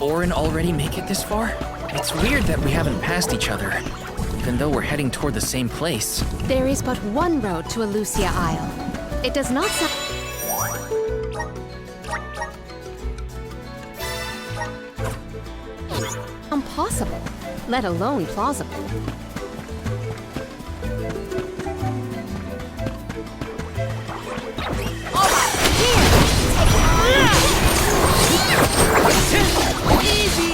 Auron already make it this far? It's weird that we haven't passed each other, even though we're heading toward the same place. There is but one road to Elusia Isle. It does not sound impossible, let alone plausible. Easy!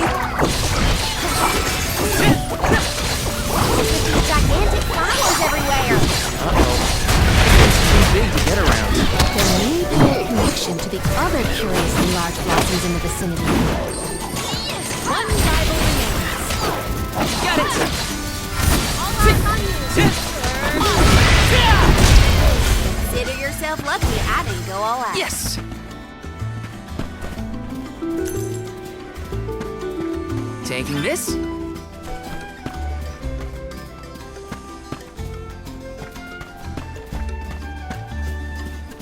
Gigantic flowers everywhere! Uh-oh. It's too big to get around. There may be a connection to the other curiously large blossoms in the vicinity. One rival remains. Got it! Consider yourself lucky I didn't go all out. Yes! Taking this?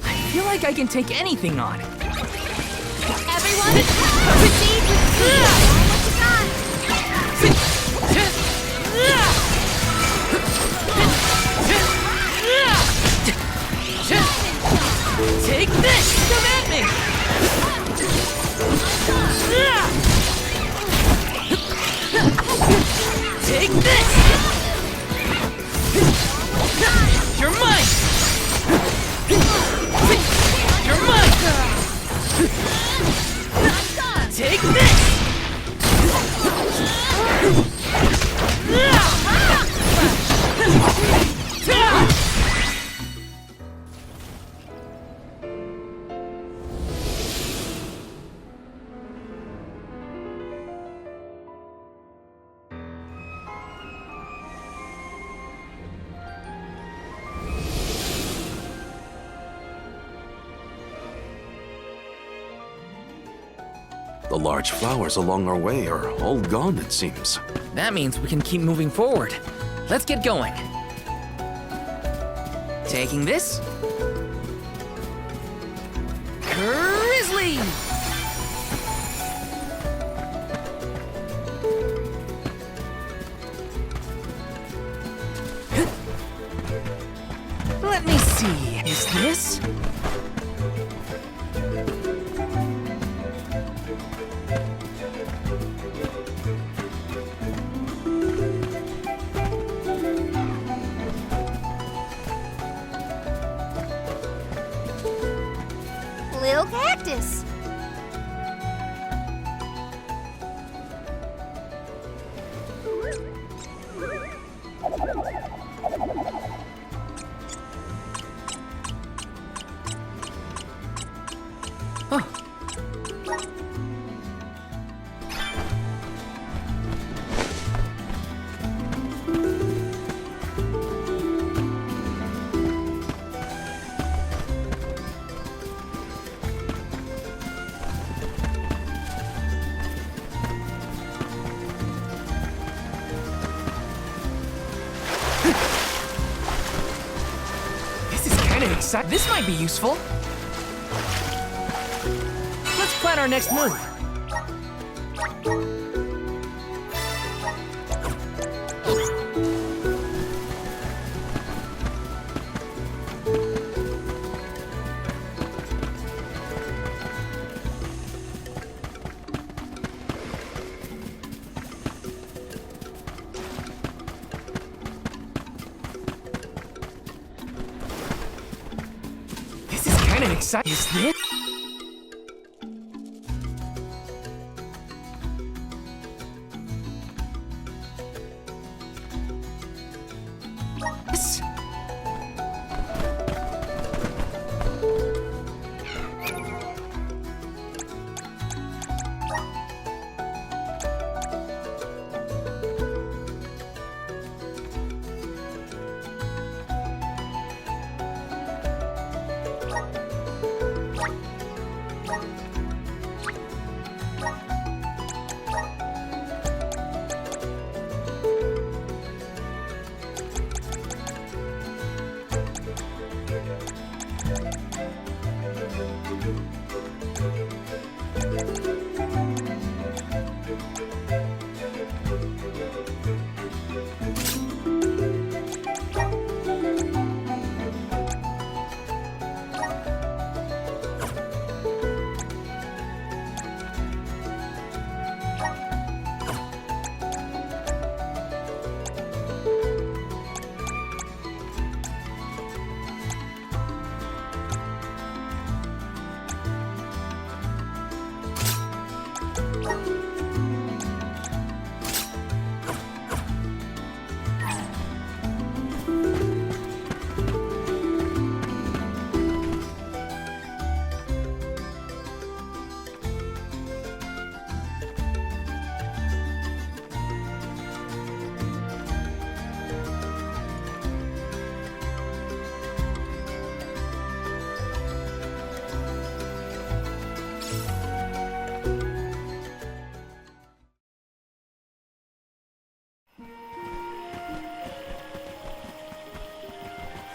I feel like I can take anything on. Everyone, proceed with speed. What you got? Take this! Come at me! Take this! You're mine! You're mine! Take this! The large flowers along our way are all gone, it seems. That means we can keep moving forward. Let's get going. Taking this? Grizzly! Let me see. Is this? Little cactus. Oh. This is kind of exciting. This might be useful. Let's plan our next move. This is kind of exciting. Is this? Yes.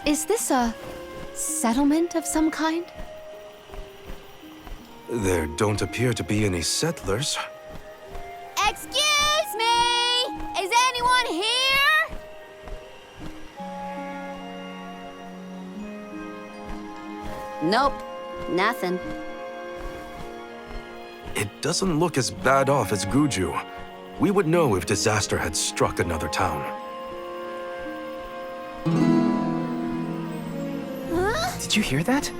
Is this a settlement of some kind? There don't appear to be any settlers. Excuse me! Is anyone here? Nope, nothing. It doesn't look as bad off as Guju. We would know if disaster had struck another town. Huh? Did you hear that?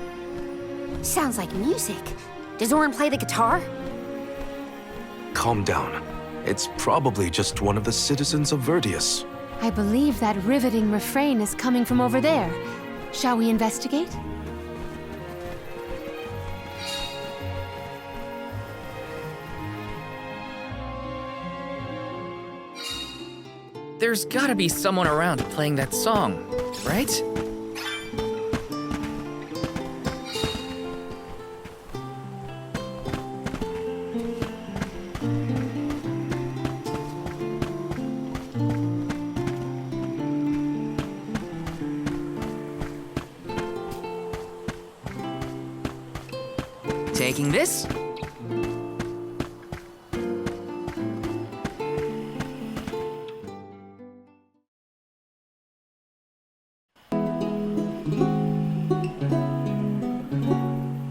Sounds like music. Does Orin play the guitar? Calm down. It's probably just one of the citizens of Vertius. I believe that riveting refrain is coming from over there. Shall we investigate? There's gotta be someone around playing that song, right? Taking this?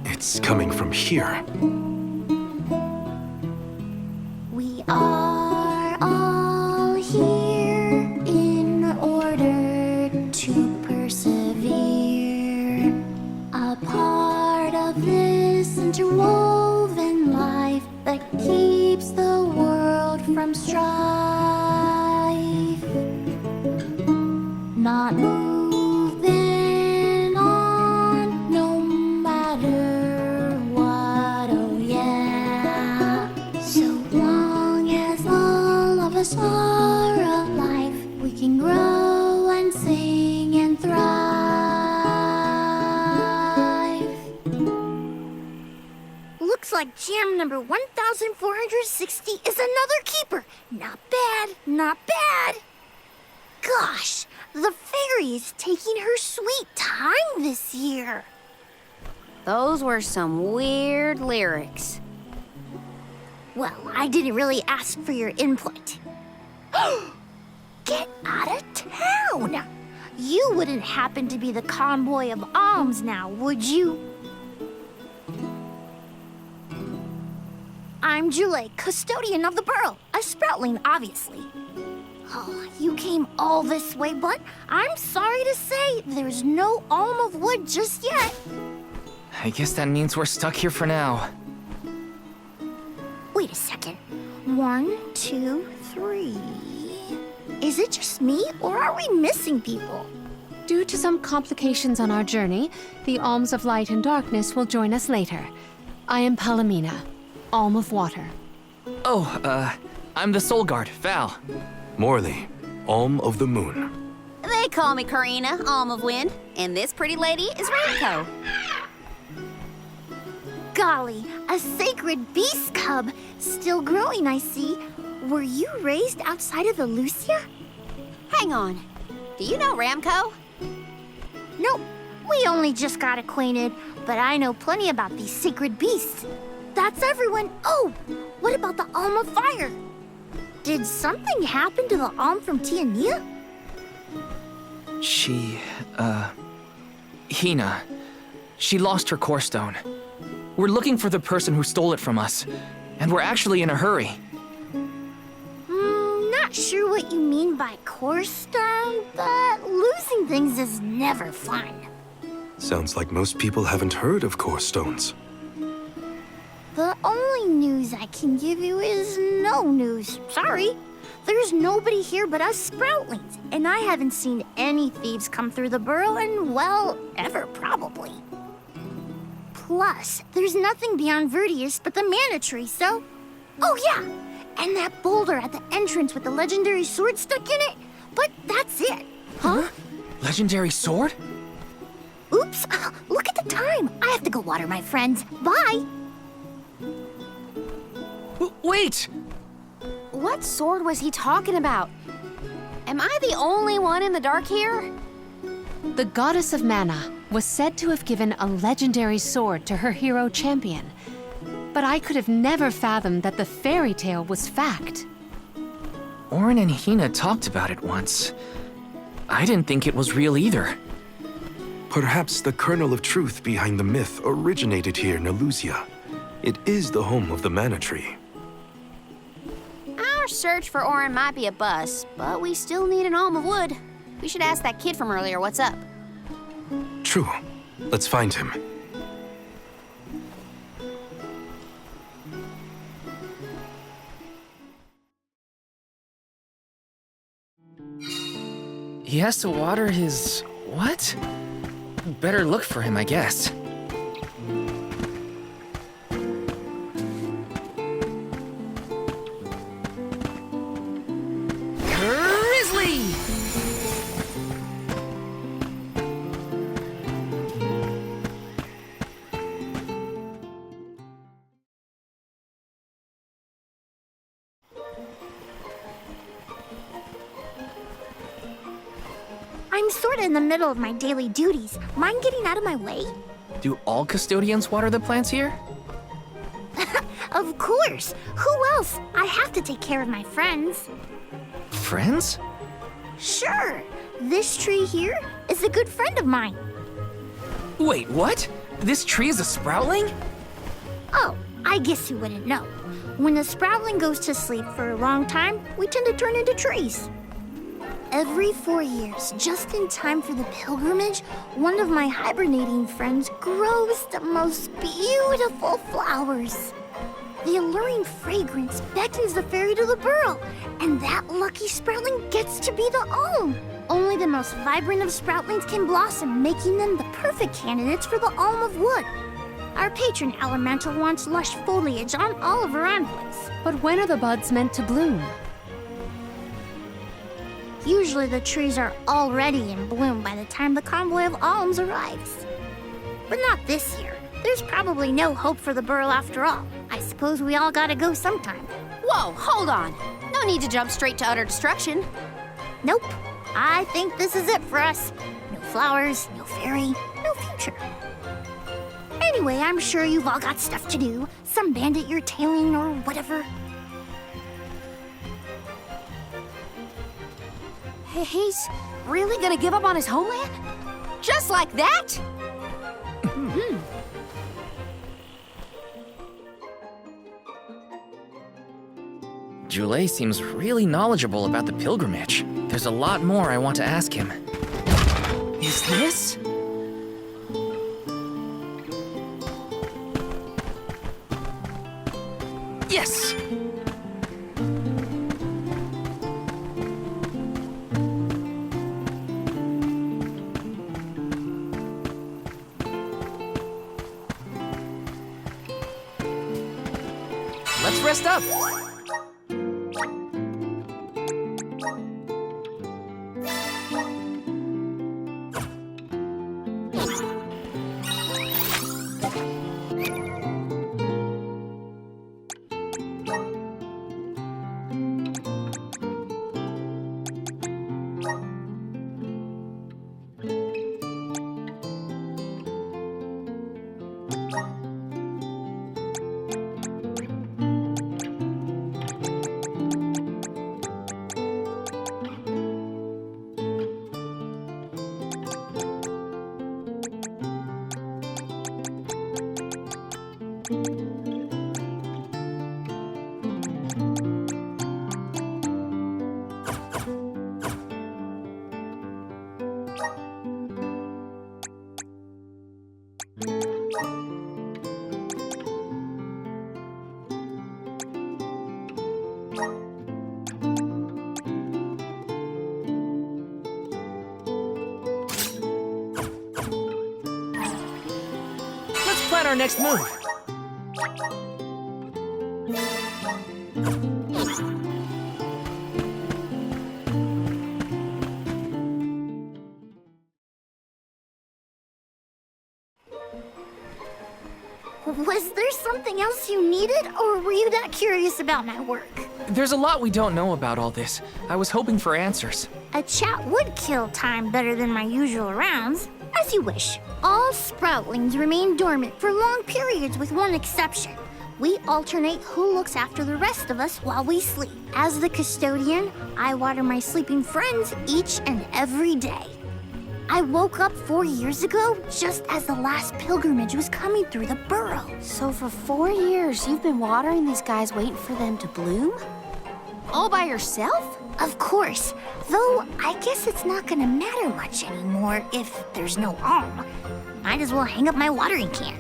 It's coming from here. We are all here in order to persevere, a part of this interwoven life that keeps the world from strife. Not moving on, no matter what, oh yeah. So long as all of us are alive, we can grow and sing and thrive. Looks like jam number 1460 is another keeper. Not bad, not bad. Gosh, the fairy is taking her sweet time this year. Those were some weird lyrics. Well, I didn't really ask for your input. Get out of town! You wouldn't happen to be the convoy of alms now, would you? I'm Jule, custodian of the burrow, a sproutling, obviously. Oh, you came all this way, but I'm sorry to say there's no alm of wood just yet. I guess that means we're stuck here for now. Wait a second. 1, 2, 3. Is it just me, or are we missing people? Due to some complications on our journey, the Alms of Light and Darkness will join us later. I am Palomina, Alm of Water. Oh, I'm the Soul Guard, Val. Morley, Alm of the Moon. They call me Karina, Alm of Wind, and this pretty lady is Ramco. Golly, a sacred beast cub. Still growing, I see. Were you raised outside of Elusia? Hang on. Do you know Ramco? Nope, we only just got acquainted, but I know plenty about these sacred beasts. That's everyone. Oh, what about the Alm of Fire? Did something happen to the Alm from Tiania? She, Hina. She lost her core stone. We're looking for the person who stole it from us, and we're actually in a hurry. Not sure what you mean by core stone, but losing things is never fun. Sounds like most people haven't heard of core stones. The only news I can give you is no news. Sorry. There's nobody here but us Sproutlings, and I haven't seen any thieves come through the burrow in, well, ever probably. Plus, there's nothing beyond Vertius but the mana tree, so... Oh yeah, and that boulder at the entrance with the legendary sword stuck in it, but that's it. Huh? Legendary sword? Oops, look at the time. I have to go water my friends. Bye. Wait! What sword was he talking about? Am I the only one in the dark here? The goddess of mana was said to have given a legendary sword to her hero champion. But I could have never fathomed that the fairy tale was fact. Orin and Hina talked about it once. I didn't think it was real either. Perhaps the kernel of truth behind the myth originated here in Elusia. It is the home of the mana tree. Our search for Orin might be a bust, but we still need an alm of wood. We should ask that kid from earlier what's up. True. Let's find him. He has to water his... what? Better look for him, I guess. Grizzly! I'm sorta in the middle of my daily duties. Mind getting out of my way? Do all custodians water the plants here? Of course! Who else? I have to take care of my friends. Friends? Sure! This tree here is a good friend of mine. Wait, what? This tree is a sproutling? Oh, I guess you wouldn't know. When a sproutling goes to sleep for a long time, we tend to turn into trees. Every 4 years, just in time for the pilgrimage, one of my hibernating friends grows the most beautiful flowers. The alluring fragrance beckons the fairy to the burrow, and that lucky sproutling gets to be the alm. Only the most vibrant of sproutlings can blossom, making them the perfect candidates for the alm of wood. Our patron elemental wants lush foliage on all of her envelopes. But when are the buds meant to bloom? Usually the trees are already in bloom by the time the convoy of alms arrives. But not this year. There's probably no hope for the burl after all. I suppose we all gotta go sometime. Whoa, hold on. No need to jump straight to utter destruction. Nope. I think this is it for us. No flowers, no fairy, no future. Anyway, I'm sure you've all got stuff to do. Some bandit you're tailing or whatever. He's really gonna give up on his homeland? Just like that? Jule seems really knowledgeable about the pilgrimage. There's a lot more I want to ask him. Is this? Yes! Let's rest up! Plan our next move. Was there something else you needed, or were you that curious about my work? There's a lot we don't know about all this. I was hoping for answers. A chat would kill time better than my usual rounds. As you wish. All sproutlings remain dormant for long periods with one exception. We alternate who looks after the rest of us while we sleep. As the custodian, I water my sleeping friends each and every day. I woke up 4 years ago, just as the last pilgrimage was coming through the burrow. So for 4 years, you've been watering these guys waiting for them to bloom? All by yourself? Of course, though I guess it's not gonna matter much anymore if there's no Alm. Might as well hang up my watering can.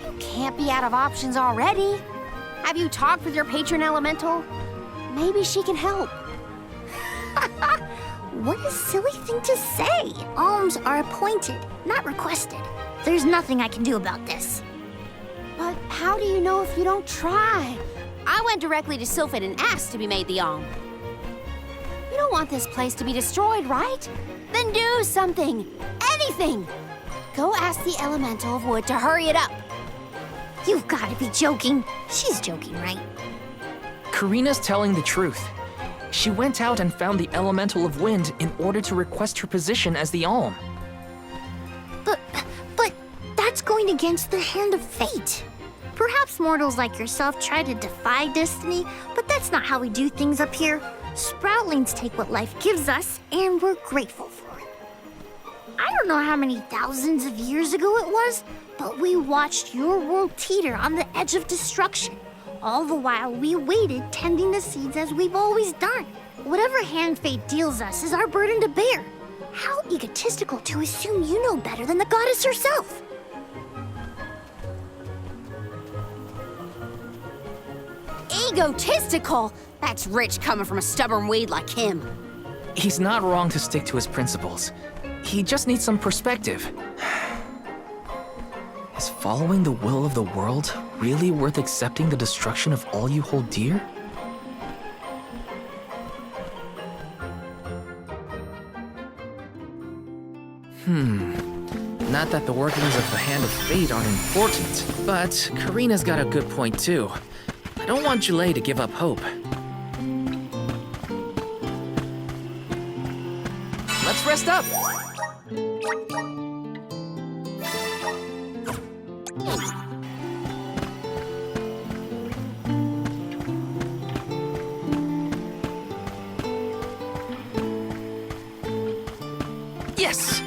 You can't be out of options already. Have you talked with your patron elemental? Maybe she can help. What a silly thing to say! Alms are appointed, not requested. There's nothing I can do about this. But how do you know if you don't try? I went directly to Sylphid and asked to be made the Alm. You don't want this place to be destroyed, right? Then do something. Anything. Go ask the Elemental of Wood to hurry it up. You've got to be joking. She's joking, right? Karina's telling the truth. She went out and found the Elemental of Wind in order to request her position as the Alm. But that's going against the hand of fate. Perhaps mortals like yourself try to defy destiny, but that's not how we do things up here. Sproutlings take what life gives us, and we're grateful for it. I don't know how many thousands of years ago it was, but we watched your world teeter on the edge of destruction. All the while we waited, tending the seeds as we've always done. Whatever hand fate deals us is our burden to bear. How egotistical to assume you know better than the goddess herself. Egotistical? That's rich coming from a stubborn weed like him. He's not wrong to stick to his principles. He just needs some perspective. Is following the will of the world really worth accepting the destruction of all you hold dear? Not that the workings of the Hand of Fate aren't important, but Karina's got a good point too. I don't want Jule to give up hope. Let's rest up! Yes!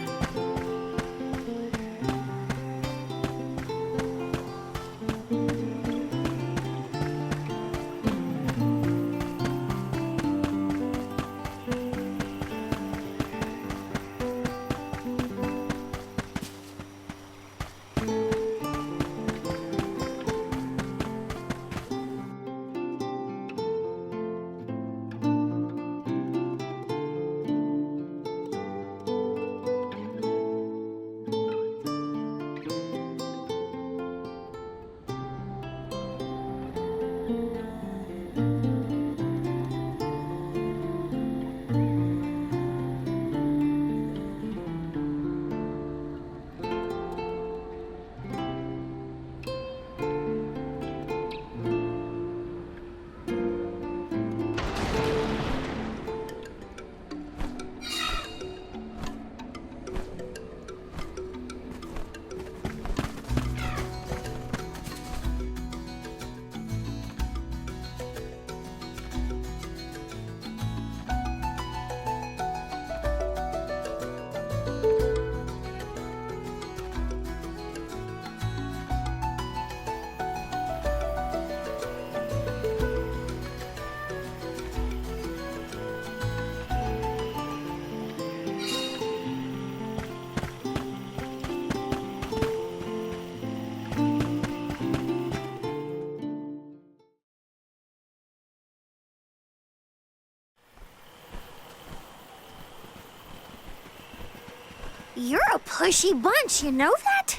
You're a pushy bunch, you know that?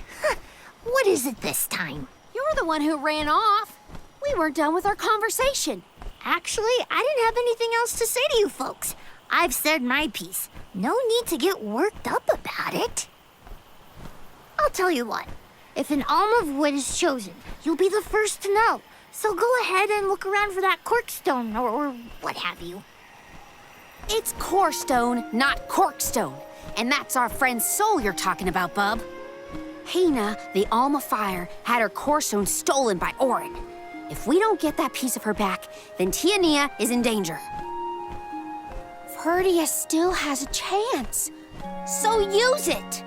What is it this time? You're the one who ran off. We weren't done with our conversation. Actually, I didn't have anything else to say to you folks. I've said my piece. No need to get worked up about it. I'll tell you what. If an alm of wood is chosen, you'll be the first to know. So go ahead and look around for that corkstone or what have you. It's corestone, not corkstone. And that's our friend Soul you're talking about, bub. Hina, the Alm of Fire, had her corestone stolen by Orin. If we don't get that piece of her back, then Tiania is in danger. Verdia still has a chance, so use it.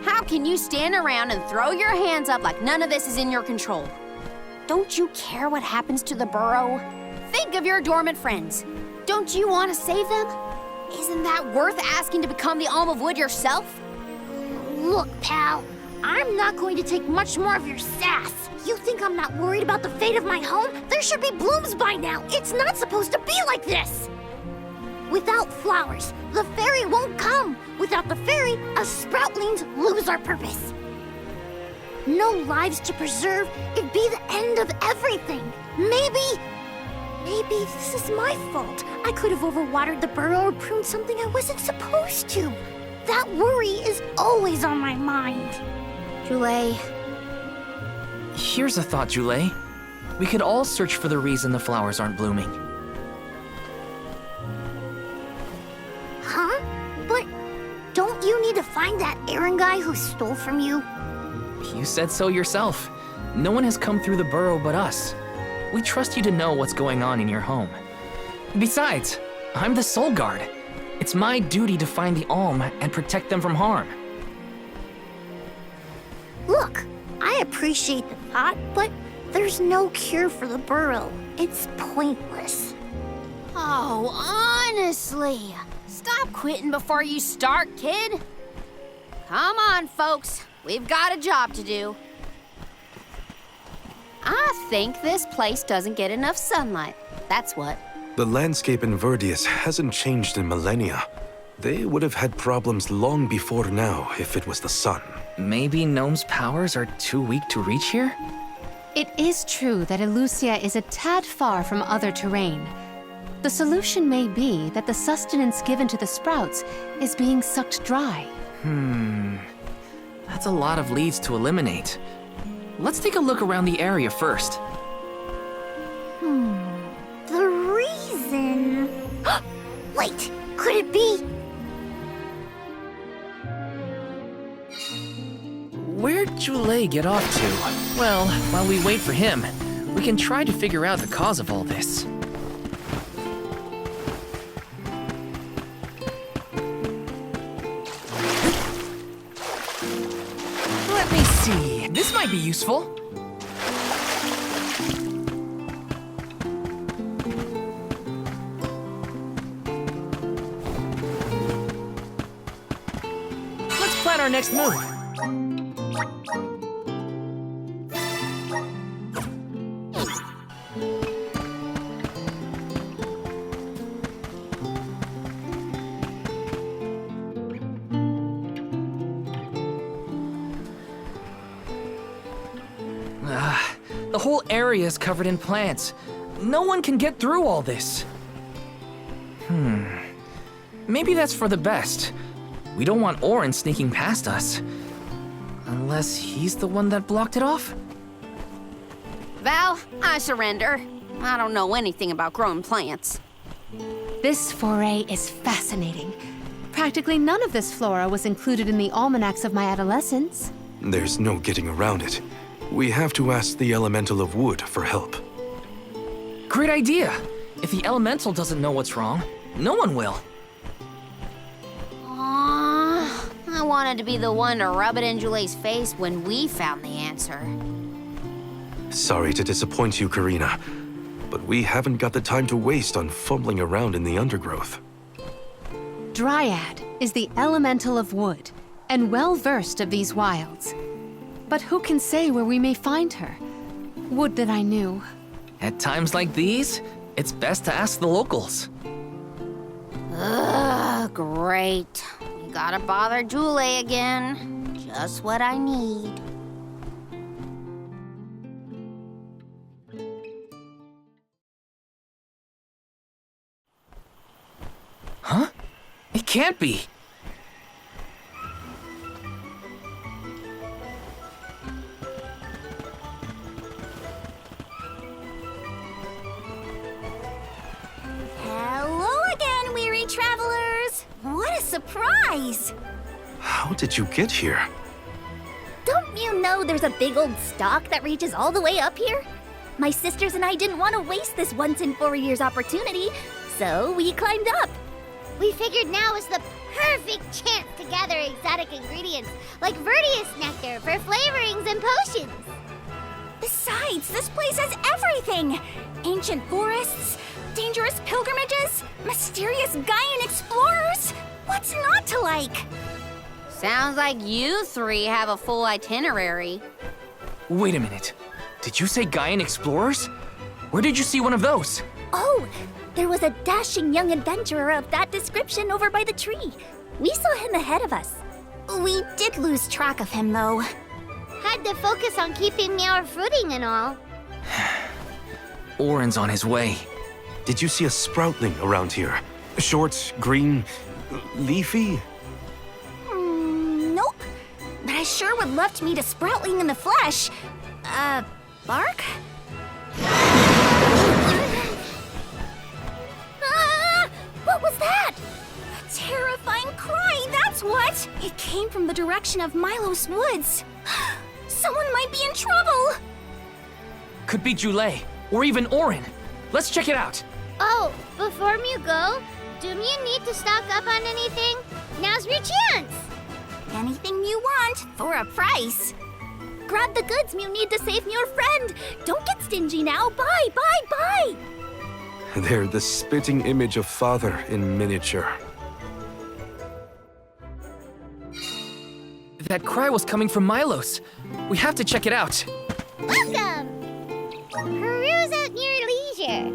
How can you stand around and throw your hands up like none of this is in your control? Don't you care what happens to the burrow? Think of your dormant friends. Don't you want to save them? Isn't that worth asking to become the Alm of Wood yourself? Look, pal, I'm not going to take much more of your sass. You think I'm not worried about the fate of my home? There should be blooms by now. It's not supposed to be like this. Without flowers, the fairy won't come. Without the fairy, us sproutlings lose our purpose. No lives to preserve, it'd be the end of everything. Maybe this is my fault. I could have overwatered the burrow or pruned something I wasn't supposed to. That worry is always on my mind. Jule, Here's a thought, Jule. We could all search for the reason the flowers aren't blooming. Huh? But don't you need to find that Aaron guy who stole from you? You said so yourself. No one has come through the burrow but us. We trust you to know what's going on in your home. Besides, I'm the Soul Guard. It's my duty to find the Alm and protect them from harm. Look, I appreciate the thought, but there's no cure for the burrow. It's pointless. oh, honestly. Stop quitting before you start, kid. Come on, folks. We've got a job to do. I think this place doesn't get enough sunlight. That's what. The landscape in Verdius hasn't changed in millennia. They would have had problems long before now if it was the sun. Maybe Gnome's powers are too weak to reach here? It is true that Elusia is a tad far from other terrain. The solution may be that the sustenance given to the sprouts is being sucked dry. That's a lot of leads to eliminate. Let's take a look around the area first. The reason... Wait, could it be... Where'd Jule get off to? Well, while we wait for him, we can try to figure out the cause of all this. Let me see. This might be useful. Let's plan our next move. The whole area is covered in plants. No one can get through all this. Maybe that's for the best. We don't want Orin sneaking past us. Unless he's the one that blocked it off? Val, I surrender. I don't know anything about growing plants. This foray is fascinating. Practically none of this flora was included in the almanacs of my adolescence. There's no getting around it. We have to ask the Elemental of Wood for help. Great idea. If the elemental doesn't know what's wrong, no one will. Aww, I wanted to be the one to rub it in Jule's face when we found the answer. Sorry to disappoint you, Karina, but we haven't got the time to waste on fumbling around in the undergrowth. Dryad is the elemental of wood, and well-versed of these wilds. But who can say where we may find her? Would that I knew. At times like these, it's best to ask the locals. Ugh, great. We gotta bother Jule again. Just what I need. Huh? It can't be. surprise! How did you get here? Don't you know there's a big old stalk that reaches all the way up here? My sisters and I didn't want to waste this once in 4 years opportunity, so we climbed up. We figured now was the perfect chance to gather exotic ingredients like Verdius nectar for flavorings and potions. Besides, this place has everything! Ancient forests, dangerous pilgrimages, mysterious Gaian explorers. What's not to like? Sounds like you three have a full itinerary. Wait a minute. Did you say Gaian explorers? Where did you see one of those? Oh, there was a dashing young adventurer of that description over by the tree. We saw him ahead of us. We did lose track of him, though. Had to focus on keeping our footing and all. Orin's on his way. Did you see a sproutling around here? Short, green, leafy? Nope. But I sure would love to meet a sproutling in the flesh. Bark? What was that? A terrifying cry, that's what! It came from the direction of Milos Woods. Someone might be in trouble! Could be Jule, or even Orin. Let's check it out. Oh, before you go, do you need to stock up on anything? Now's your chance! Anything you want, for a price. Grab the goods you need to save your friend. Don't get stingy now. Bye, bye, bye! They're the spitting image of Father in miniature. That cry was coming from Milos. We have to check it out. Welcome! Peruse at your leisure.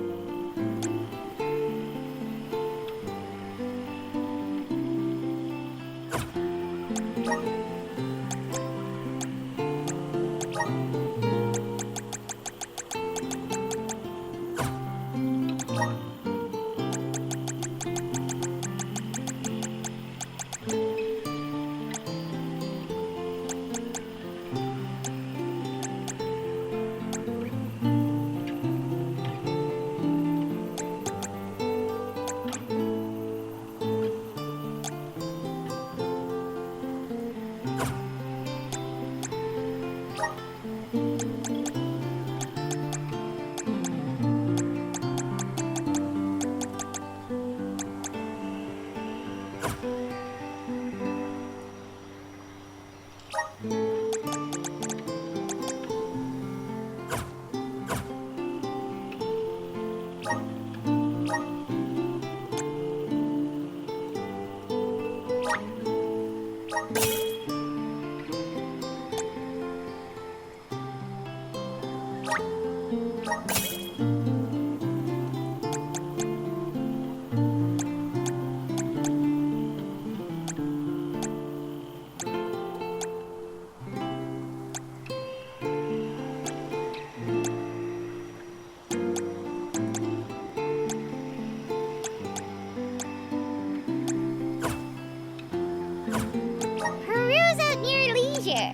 Peruse at your leisure.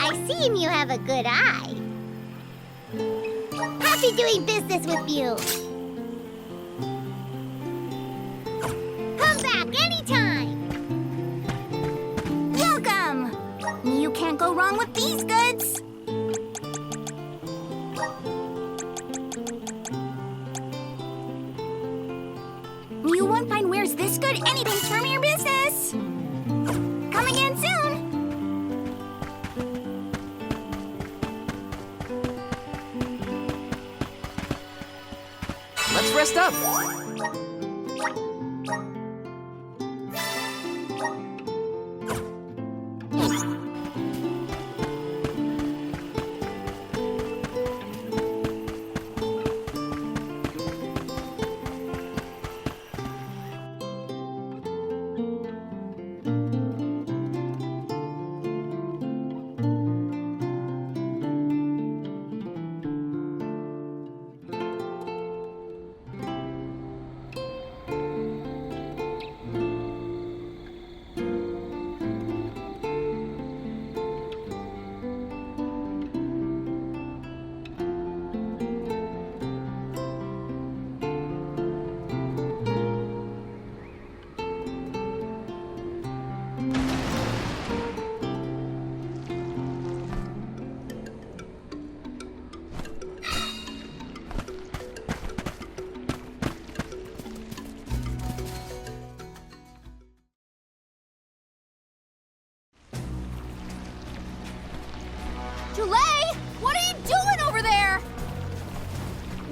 I see you have a good eye. Happy doing business with you. Come back anytime. Welcome! You can't go wrong with these goods. You won't find wares this good anything from your business. Come again soon. Let's rest up.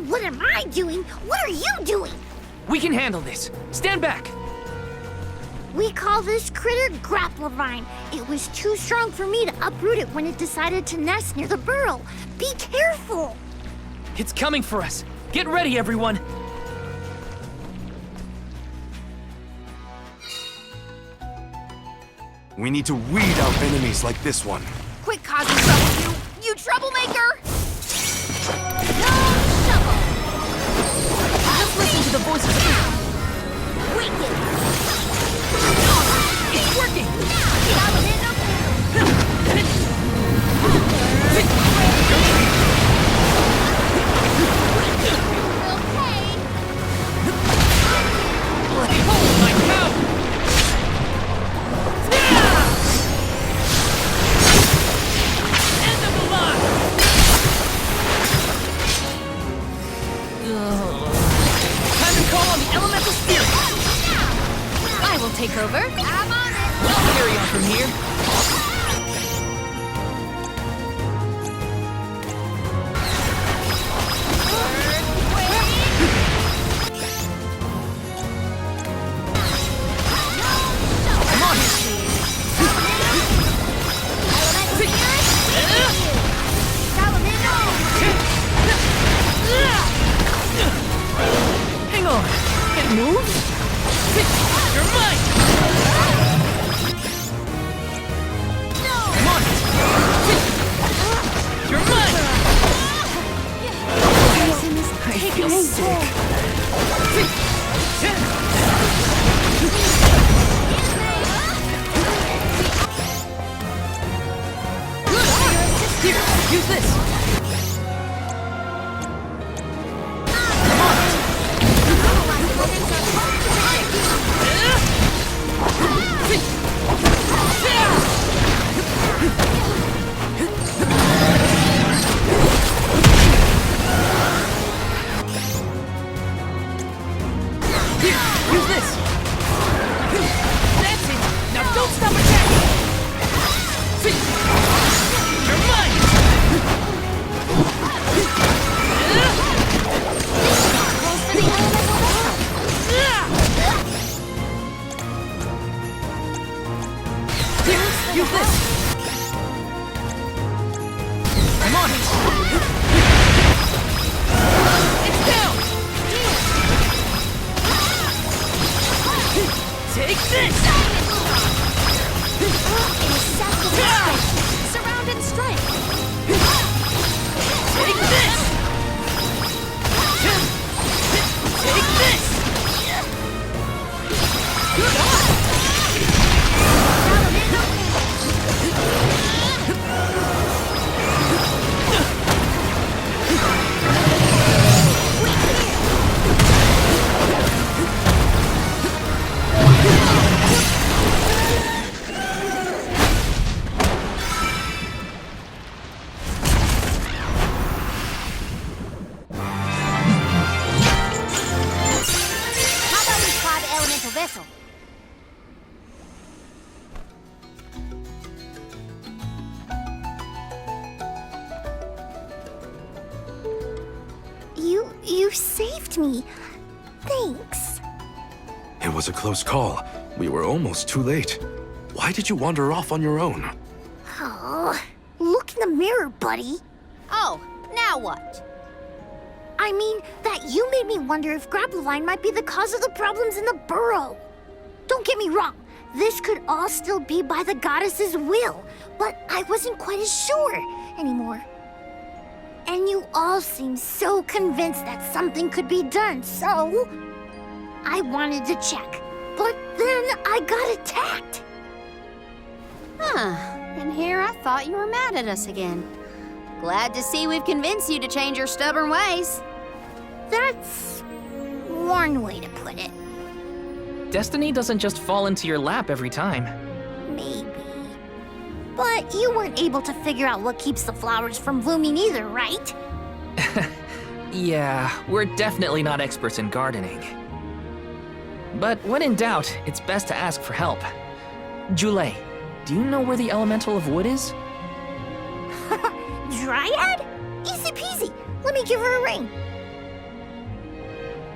What am I doing? What are you doing? We can handle this. Stand back. We call this critter Grapplevine. It was too strong for me to uproot it when it decided to nest near the burrow. Be careful! It's coming for us. Get ready, everyone. We need to weed out enemies like this one. Quit causing trouble, you troublemaker! No shovel! Just listen to the voices. Wicked! It's working. Holy my cow! End of the line! Time to call on the elemental spirit! I will take over. I'm on it! I'll carry on from here. Come on! Hang on! It moves? You're mine! Come on! You're mine! I feel sick. Here, use this. Come on! Here, use this. That's it. Now don't stop attacking. You're mine. Here, use this. I'm on it. It's down. Take this. Surround and strike. Take this. Take this. How about we try the elemental vessel? You saved me. Thanks. It was a close call. We were almost too late. Why did you wander off on your own? Oh, look in the mirror, buddy. Oh, now what? I mean, that you made me wonder if Grapplevine might be the cause of the problems in the burrow. Don't get me wrong, this could all still be by the goddess's will, but I wasn't quite as sure anymore. And you all seem so convinced that something could be done, so I wanted to check. But then I got attacked. Huh. And here I thought you were mad at us again. Glad to see we've convinced you to change your stubborn ways. That's one way to put it. Destiny doesn't just fall into your lap every time. Maybe. But you weren't able to figure out what keeps the flowers from blooming either, right? Yeah, we're definitely not experts in gardening. But when in doubt, it's best to ask for help. Jule, do you know where the elemental of wood is? Dryad? Easy peasy. Let me give her a ring.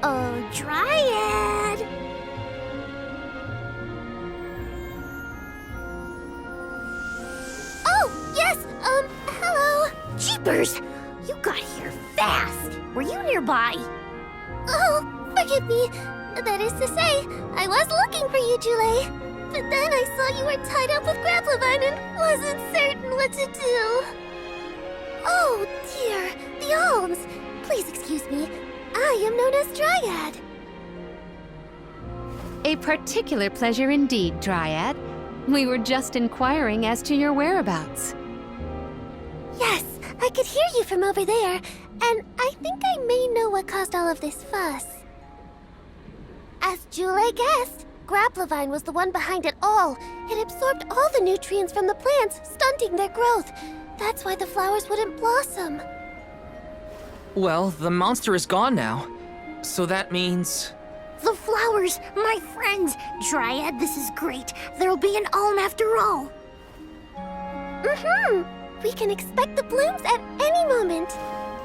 Uh-oh, Dryad! Oh, yes, hello. Jeepers! You got here fast. Were you nearby? Oh, forgive me. That is to say, I was looking for you, Jule. But then I saw you were tied up with Grapplevine and wasn't certain what to do. Oh, dear, the alms. Please excuse me. I am known as Dryad. A particular pleasure indeed, Dryad. We were just inquiring as to your whereabouts. Yes, I could hear you from over there, and I think I may know what caused all of this fuss. As Jule guessed, Grapplevine was the one behind it all. It absorbed all the nutrients from the plants, stunting their growth. That's why the flowers wouldn't blossom. Well, the monster is gone now. So that means... The flowers, my friends! Dryad, this is great. There'll be an alm after all. We can expect the blooms at any moment.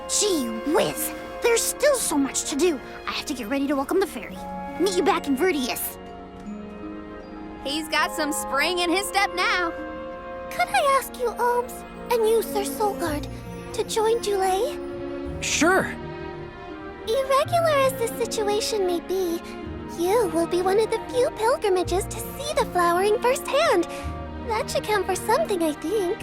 Gee whiz! There's still so much to do. I have to get ready to welcome the fairy. Meet you back in Verdius. He's got some spring in his step now. Could I ask you, Alms, and you, Sir Solgard, to join Jule? Sure. Irregular as the situation may be, you will be one of the few pilgrimages to see the flowering firsthand. That should count for something, I think.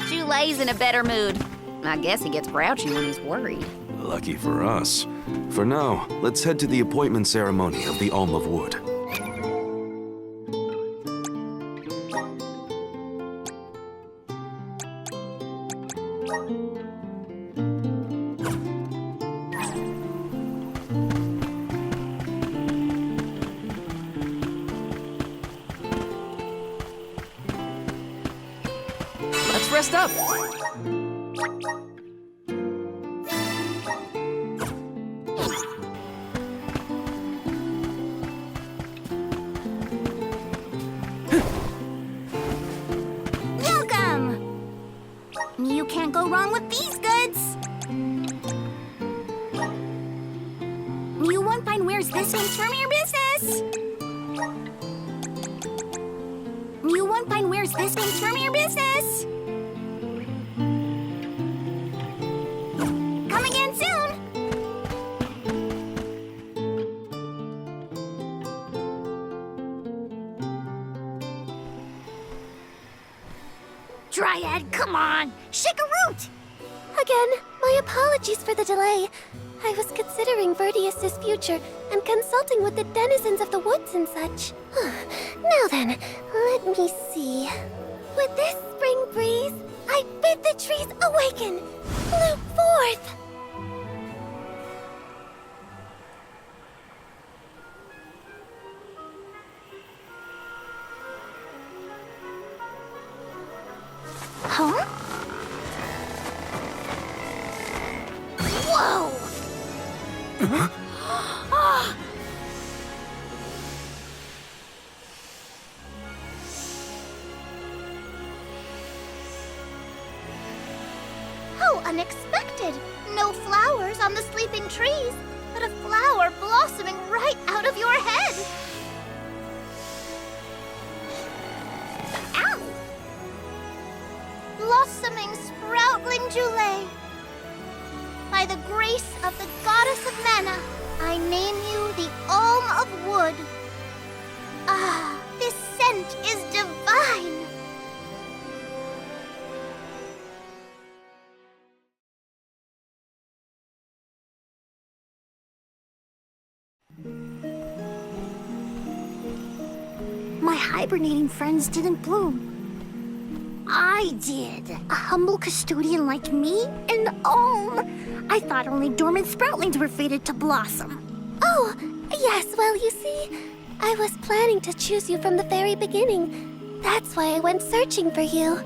Jule's in a better mood. I guess he gets grouchy when he's worried. Lucky for us. For now, let's head to the appointment ceremony of the Alm of Wood. Let's rest up. Welcome! You can't go wrong with these goods. You won't find where's this one's from your business. You won't find where's this one's from your business. Come again soon. Dryad, come on! Shake a root! Again, my apologies for the delay. I was considering Verdius's future and consulting with the denizens of the woods and such. Now then, let me see. With this spring breeze, I bid the trees awaken, bloom forth. Huh? Whoa! How unexpected! No flowers on the sleeping trees, but a flower blossoming right out of your head! Ow! Blossoming sproutling Jule! By the grace of the goddess of mana, I name you the Alm of Wood. Ah, this scent is divine! My hibernating friends didn't bloom. I did. A humble custodian like me? An Alm! I thought only dormant sproutlings were fated to blossom. Oh, yes, well, you see, I was planning to choose you from the very beginning. That's why I went searching for you.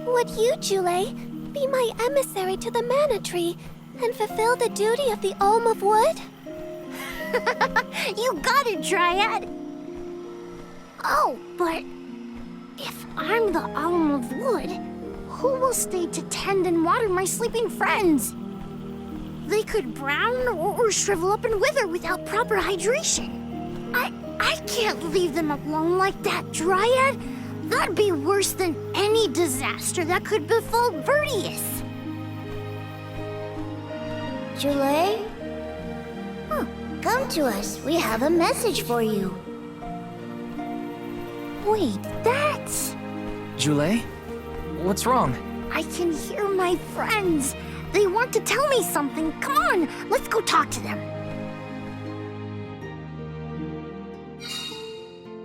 Would you, Jule, be my emissary to the Mana Tree and fulfill the duty of the Alm of Wood? You got it, Dryad! Oh, but if I'm the Alm of Wood, who will stay to tend and water my sleeping friends? They could brown or shrivel up and wither without proper hydration. I can't leave them alone like that, Dryad. That'd be worse than any disaster that could befall Vertius. Jule? Come to us. We have a message for you. Wait, that's... Jule? What's wrong? I can hear my friends. They want to tell me something. Come on, let's go talk to them.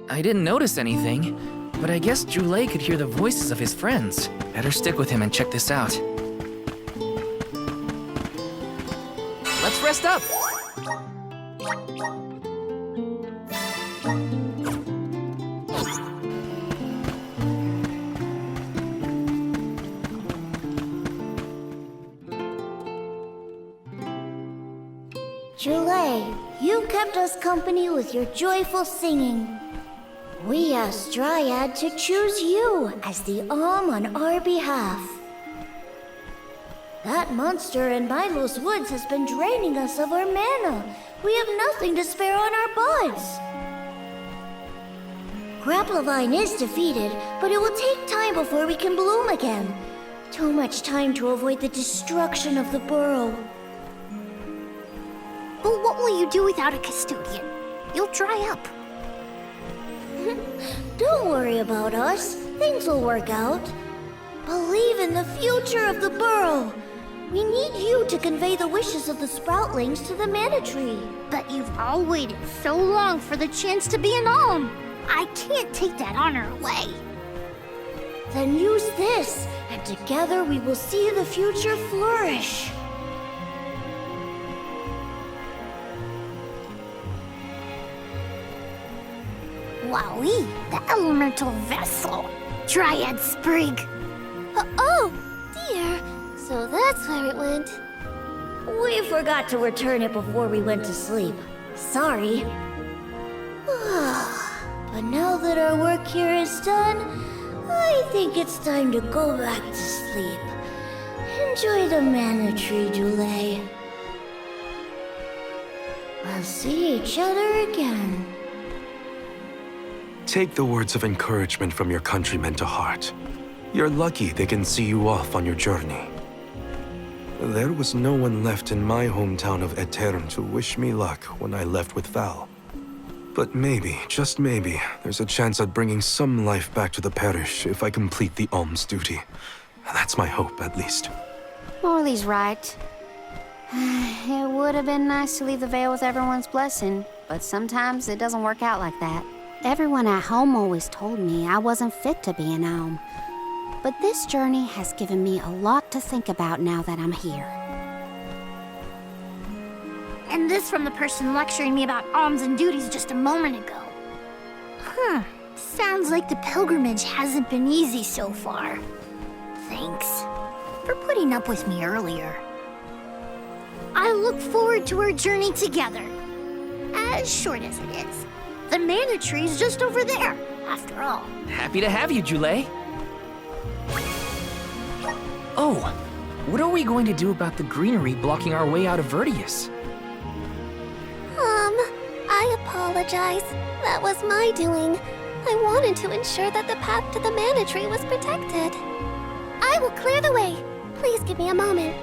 I didn't notice anything, but I guess Jule could hear the voices of his friends. Better stick with him and check this out. Let's rest up! Jule, you kept us company with your joyful singing. We asked Dryad to choose you as the Alm on our behalf. That monster in Milo's woods has been draining us of our mana. We have nothing to spare on our buds. Grapplavine is defeated, but it will take time before we can bloom again. Too much time to avoid the destruction of the burrow. But what will you do without a custodian? You'll dry up. Don't worry about us. Things will work out. Believe in the future of the burrow. We need you to convey the wishes of the sproutlings to the Mana Tree. But you've all waited so long for the chance to be an Alm. I can't take that honor away. Then use this, and together we will see the future flourish. Wowie, the elemental vessel. Dryad Sprig. Oh, dear. So that's where it went. We forgot to return it before we went to sleep. Sorry. But now that our work here is done, I think it's time to go back to sleep. Enjoy the Mana Tree, Jule. We'll see each other again. Take the words of encouragement from your countrymen to heart. You're lucky they can see you off on your journey. There was no one left in my hometown of Aetern to wish me luck when I left with Val. But maybe, just maybe, there's a chance at bringing some life back to the parish if I complete the alms duty. That's my hope, at least. Morley's right. It would have been nice to leave the Vale with everyone's blessing, but sometimes it doesn't work out like that. Everyone at home always told me I wasn't fit to be an Alm. But this journey has given me a lot to think about now that I'm here. And this from the person lecturing me about alms and duties just a moment ago. Sounds like the pilgrimage hasn't been easy so far. Thanks for putting up with me earlier. I look forward to our journey together. As short as it is. The Mana Tree's just over there, after all. Happy to have you, Jule. Oh, what are we going to do about the greenery blocking our way out of Vertius? I apologize. That was my doing. I wanted to ensure that the path to the Mana Tree was protected. I will clear the way. Please give me a moment.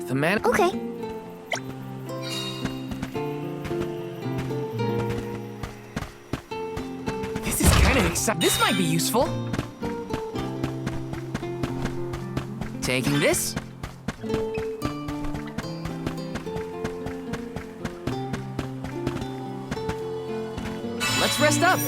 The man. Okay. This is kind of excited. This might be useful. Taking this. Let's rest up.